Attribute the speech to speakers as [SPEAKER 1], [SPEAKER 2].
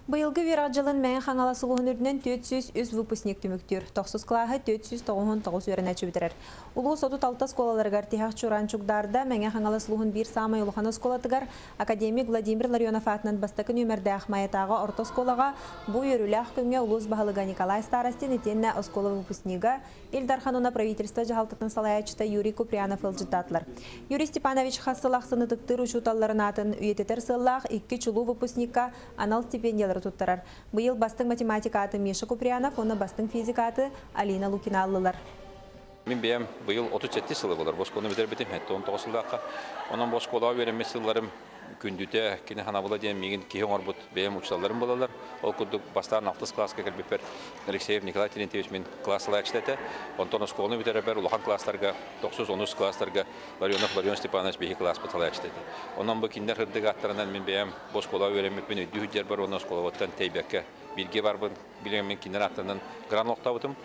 [SPEAKER 1] Быйылгы виражылын мәң хаңала сулуһун үрдүнен 400 выпускник түмүктүр. 9 клаһы 499 өрәнәче битерер. Улуу соту талта сколаларыгар тиһак чуранчугдарда мәң хаңала сулуһун бир самай улухана сколатыгар академик Владимир Ларионов атынан бастакы нөмерде Ахмаятага орто сколага бу өрүләх көңгө улус баһалыга Николай Старостин итенне оскола выпускнига Илдархануна правительство жаһалтытын салаячта Юрий Куприянов ылжытатлар. Юрий Степанович хассылахсыны тыктыр учуталларын атын үйететер сыллах 2 чулуу выпускникка анал стипендиялар туттарар. Быйыл бастың математика аты Миша Куприянов, оны бастың физика аты Алина Лукина аллылар.
[SPEAKER 2] Мен бәйім быйыл 37 сылы болар. Босконы бітер бітім, әтті 19 сылдаққа. Онан босколаға веремес сылларым күндүте кені хана бола дейін меген кейін орбут бәйім учталарым болалар. Ол күрдік бастарын 6 классқа кірбепер Алексеев Николай Терентьевич мен классыла әкштәті. Онтон осколыны бітер бәр улахан класстарға, 910 класстарға Ларионов Ларион Степанович бейі класс бұтала әкштәті. Онан бұл кендер хырдық аттарынан мен бәйім босколаға веремеппен өйді хүддер бар, оны осколаваттан тәйбәкке бірге бар бұн, білген мен кендер аттарынан гран оқтабытым.